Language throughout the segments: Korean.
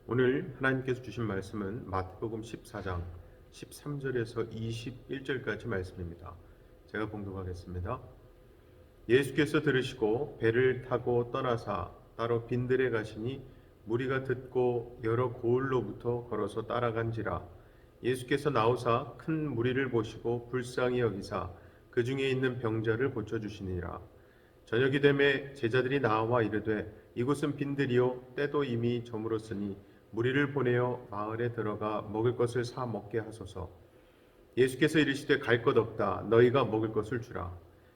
오늘 하나님께서 주신 말씀은 마태복음 14장 13절에서 21절까지 말씀입니다. 제가 봉독하겠습니다. 예수께서 들으시고 배를 타고 떠나사 따로 빈들에 가시니 무리가 듣고 여러 고을로부터 걸어서 따라간지라. 예수께서 나오사 큰 무리를 보시고 불쌍히 여기사 그 중에 있는 병자를 고쳐주시니라. 저녁이 되매 제자들이 나와 이르되 이곳은 빈들이요 때도 이미 저물었으니 무리를 보내어 마을에 들어가 먹을 것을 사 먹게 하소서. 예수께서 이르시되 갈 것 없다. 너희가 먹을 것을 주라.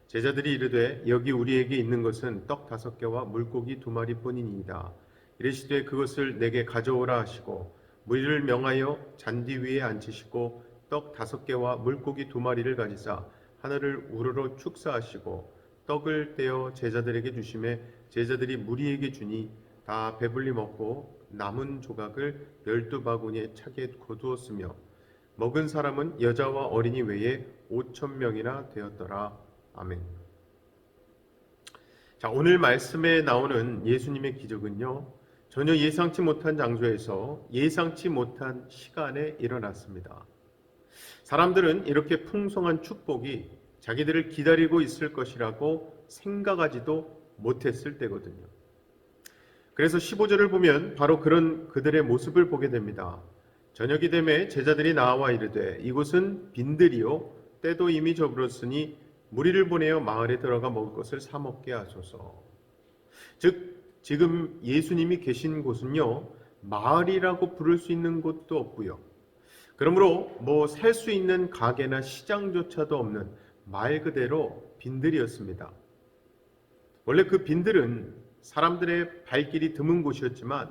제자들이 이르되 여기 우리에게 있는 것은 떡 5개와 물고기 2마리 뿐이니이다. 이르시되 그것을 내게 가져오라 하시고 무리를 명하여 잔디 위에 앉히시고 떡 5개와 물고기 2마리를 가지사 하늘을 우러러 축사하시고 떡을 떼어 제자들에게 주시매 제자들이 무리에게 주니 다 배불리 먹고 남은 조각을 12바구니에 차게 거두었으며 먹은 사람은 여자와 어린이 외에 5,000명이나 되었더라. 아멘. 자, 오늘 말씀에 나오는 예수님의 기적은요, 전혀 예상치 못한 장소에서 예상치 못한 시간에 일어났습니다. 사람들은 이렇게 풍성한 축복이 자기들을 기다리고 있을 것이라고 생각하지도 못했을 때거든요. 그래서 15절을 보면 바로 그런 그들의 모습을 보게 됩니다. 저녁이 되매 제자들이 나와 이르되 이곳은 빈들이요 때도 이미 저물었으니 무리를 보내어 마을에 들어가 먹을 것을 사 먹게 하소서. 즉 지금 예수님이 계신 곳은요, 마을이라고 부를 수 있는 곳도 없고요, 그러므로 살 수 있는 가게나 시장조차도 없는 말 그대로 빈들이었습니다. 원래 그 빈들은 사람들의 발길이 드문 곳이었지만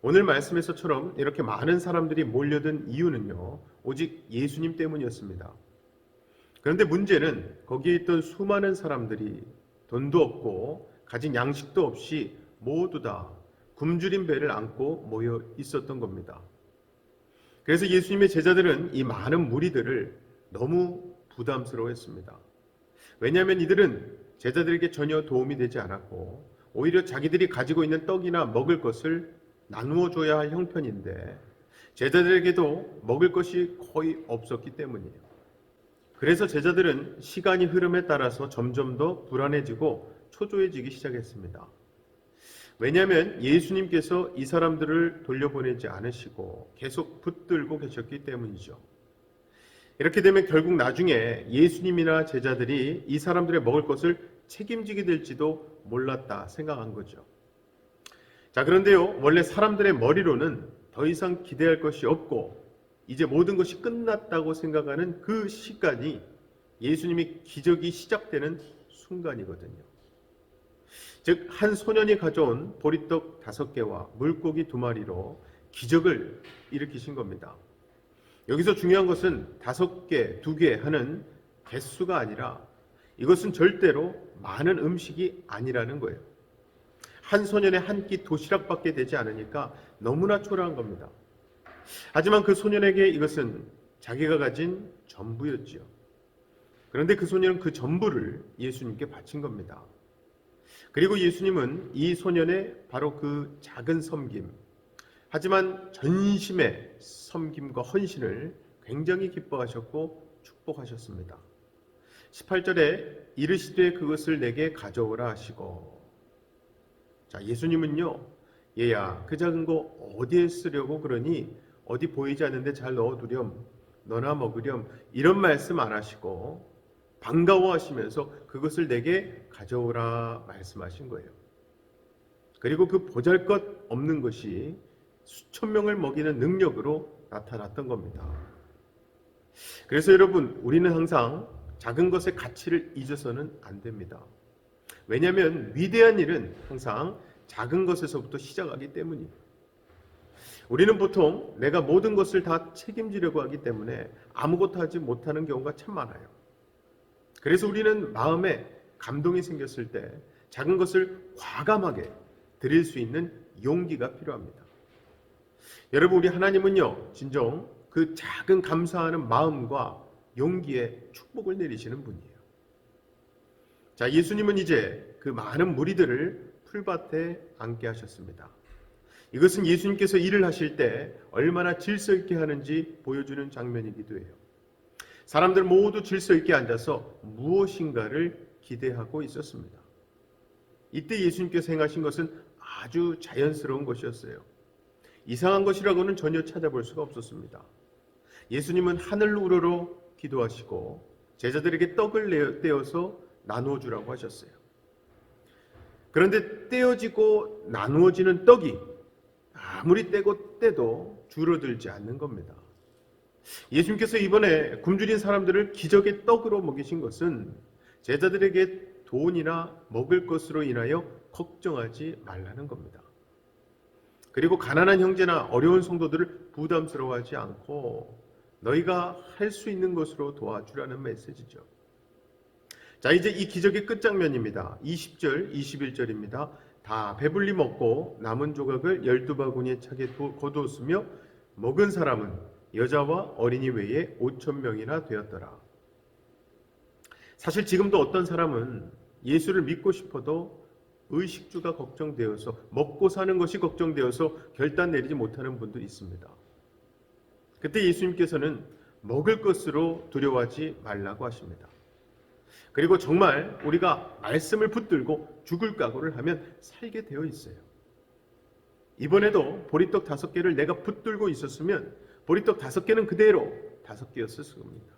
오늘 말씀에서처럼 이렇게 많은 사람들이 몰려든 이유는요, 오직 예수님 때문이었습니다. 그런데 문제는 거기에 있던 수많은 사람들이 돈도 없고 가진 양식도 없이 모두 다 굶주린 배를 안고 모여 있었던 겁니다. 그래서 예수님의 제자들은 이 많은 무리들을 너무 부담스러워했습니다. 왜냐하면 이들은 제자들에게 전혀 도움이 되지 않았고 오히려 자기들이 가지고 있는 떡이나 먹을 것을 나누어 줘야 할 형편인데 제자들에게도 먹을 것이 거의 없었기 때문이에요. 그래서 제자들은 시간이 흐름에 따라서 점점 더 불안해지고 초조해지기 시작했습니다. 왜냐하면 예수님께서 이 사람들을 돌려보내지 않으시고 계속 붙들고 계셨기 때문이죠. 이렇게 되면 결국 나중에 예수님이나 제자들이 이 사람들의 먹을 것을 책임지게 될지도 몰랐다 생각한 거죠. 자, 그런데요, 원래 사람들의 머리로는 더 이상 기대할 것이 없고 이제 모든 것이 끝났다고 생각하는 그 시간이 예수님의 기적이 시작되는 순간이거든요. 즉, 한 소년이 가져온 보리떡 5개와 물고기 2마리로 기적을 일으키신 겁니다. 여기서 중요한 것은 5개, 2개 하는 개수가 아니라 이것은 절대로 많은 음식이 아니라는 거예요. 한 소년의 한 끼 도시락밖에 되지 않으니까 너무나 초라한 겁니다. 하지만 그 소년에게 이것은 자기가 가진 전부였지요. 그런데 그 소년은 그 전부를 예수님께 바친 겁니다. 그리고 예수님은 이 소년의 바로 그 작은 섬김, 하지만 전심의 섬김과 헌신을 굉장히 기뻐하셨고 축복하셨습니다. 18절에 이르시되 그것을 내게 가져오라 하시고, 자, 예수님은요, 얘야 그 작은 거 어디에 쓰려고 그러니 어디 보이지 않는데 잘 넣어두렴, 너나 먹으렴, 이런 말씀 안 하시고 반가워하시면서 그것을 내게 가져오라 말씀하신 거예요. 그리고 그 보잘것 없는 것이 수천 명을 먹이는 능력으로 나타났던 겁니다. 그래서 여러분, 우리는 항상 작은 것의 가치를 잊어서는 안 됩니다. 왜냐하면 위대한 일은 항상 작은 것에서부터 시작하기 때문이에요. 우리는 보통 내가 모든 것을 다 책임지려고 하기 때문에 아무것도 하지 못하는 경우가 참 많아요. 그래서 우리는 마음에 감동이 생겼을 때 작은 것을 과감하게 드릴 수 있는 용기가 필요합니다. 여러분, 우리 하나님은요, 진정 그 작은 감사하는 마음과 용기에 축복을 내리시는 분이에요. 자, 예수님은 이제 그 많은 무리들을 풀밭에 앉게 하셨습니다. 이것은 예수님께서 일을 하실 때 얼마나 질서 있게 하는지 보여주는 장면이기도 해요. 사람들 모두 질서 있게 앉아서 무엇인가를 기대하고 있었습니다. 이때 예수님께서 행하신 것은 아주 자연스러운 것이었어요. 이상한 것이라고는 전혀 찾아볼 수가 없었습니다. 예수님은 하늘 우러러 기도하시고 제자들에게 떡을 떼어서 나누어 주라고 하셨어요. 그런데 떼어지고 나누어지는 떡이 아무리 떼고 떼도 줄어들지 않는 겁니다. 예수님께서 이번에 굶주린 사람들을 기적의 떡으로 먹이신 것은 제자들에게 돈이나 먹을 것으로 인하여 걱정하지 말라는 겁니다. 그리고 가난한 형제나 어려운 성도들을 부담스러워하지 않고 너희가 할 수 있는 것으로 도와주라는 메시지죠. 자, 이제 이 기적의 끝장면입니다. 20절, 21절입니다. 다 배불리 먹고 남은 조각을 12바구니에 차게 거두었으며 먹은 사람은 여자와 어린이 외에 5,000명이나 되었더라. 사실 지금도 어떤 사람은 예수를 믿고 싶어도 의식주가 걱정되어서 먹고 사는 것이 걱정되어서 결단 내리지 못하는 분도 있습니다. 그때 예수님께서는 먹을 것으로 두려워하지 말라고 하십니다. 그리고 정말 우리가 말씀을 붙들고 죽을 각오를 하면 살게 되어 있어요. 이번에도 보리떡 5개를 내가 붙들고 있었으면 보리떡 5개는 그대로 5개였을 겁니다.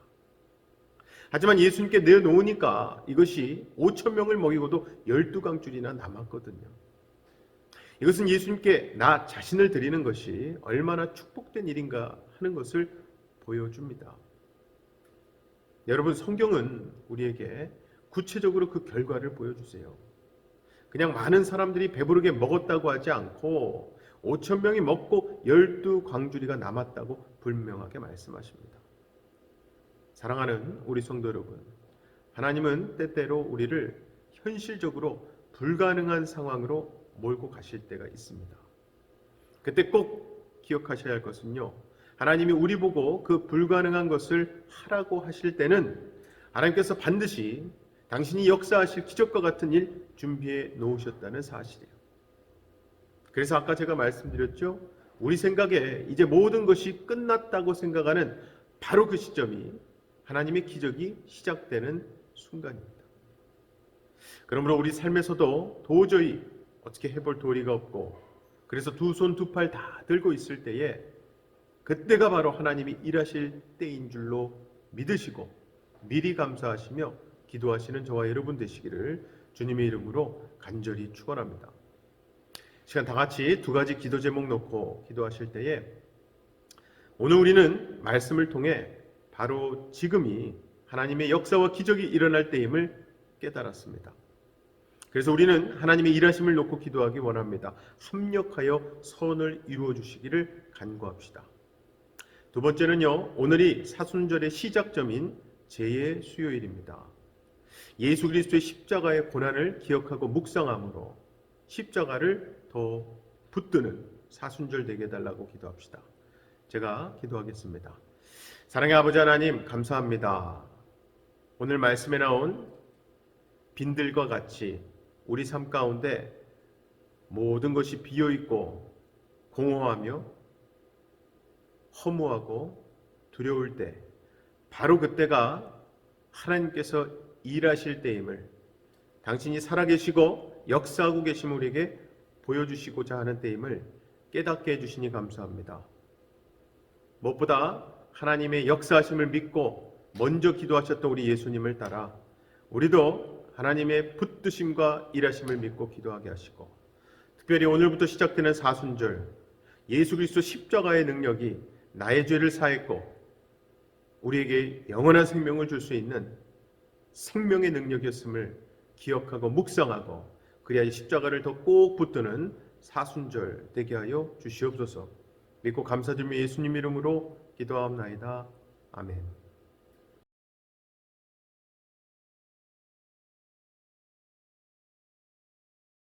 하지만 예수님께 내놓으니까 이것이 5,000명을 먹이고도 12강줄이나 남았거든요. 이것은 예수님께 나 자신을 드리는 것이 얼마나 축복된 일인가 하는 것을 보여줍니다. 여러분, 성경은 우리에게 구체적으로 그 결과를 보여주세요. 그냥 많은 사람들이 배부르게 먹었다고 하지 않고 5,000명이 먹고 12광주리가 남았다고 분명하게 말씀하십니다. 사랑하는 우리 성도 여러분, 하나님은 때때로 우리를 현실적으로 불가능한 상황으로 몰고 가실 때가 있습니다. 그때 꼭 기억하셔야 할 것은요, 하나님이 우리 보고 그 불가능한 것을 하라고 하실 때는 하나님께서 반드시 당신이 역사하실 기적과 같은 일 준비해 놓으셨다는 사실이에요. 그래서 아까 제가 말씀드렸죠, 우리 생각에 이제 모든 것이 끝났다고 생각하는 바로 그 시점이 하나님의 기적이 시작되는 순간입니다. 그러므로 우리 삶에서도 도저히 어떻게 해볼 도리가 없고, 그래서 두 손 두 팔 다 들고 있을 때에 그때가 바로 하나님이 일하실 때인 줄로 믿으시고 미리 감사하시며 기도하시는 저와 여러분 되시기를 주님의 이름으로 간절히 축원합니다. 시간 다 같이 두 가지 기도 제목 놓고 기도하실 때에 오늘 우리는 말씀을 통해 바로 지금이 하나님의 역사와 기적이 일어날 때임을 깨달았습니다. 그래서 우리는 하나님의 일하심을 놓고 기도하기 원합니다. 합력하여 선을 이루어 주시기를 간구합시다. 두 번째는요, 오늘이 사순절의 시작점인 제의 수요일입니다. 예수 그리스도의 십자가의 고난을 기억하고 묵상함으로 십자가를 더 붙드는 사순절 되게 해달라고 기도합시다. 제가 기도하겠습니다. 사랑의 아버지 하나님, 감사합니다. 오늘 말씀에 나온 빈들과 같이 우리 삶 가운데 모든 것이 비어있고 공허하며 허무하고 두려울 때, 바로 그때가 하나님께서 일하실 때임을, 당신이 살아계시고 역사하고 계심을 우리에게 보여주시고자 하는 때임을 깨닫게 해주시니 감사합니다. 무엇보다 하나님의 역사하심을 믿고 먼저 기도하셨던 우리 예수님을 따라 우리도 하나님의 붙드심과 일하심을 믿고 기도하게 하시고, 특별히 오늘부터 시작되는 사순절, 예수 그리스도 십자가의 능력이 나의 죄를 사했고 우리에게 영원한 생명을 줄 수 있는 생명의 능력이었음을 기억하고 묵상하고, 그리하여 십자가를 더 꼭 붙드는 사순절 되게 하여 주시옵소서. 믿고 감사드리며 예수님 이름으로 기도하옵나이다. 아멘.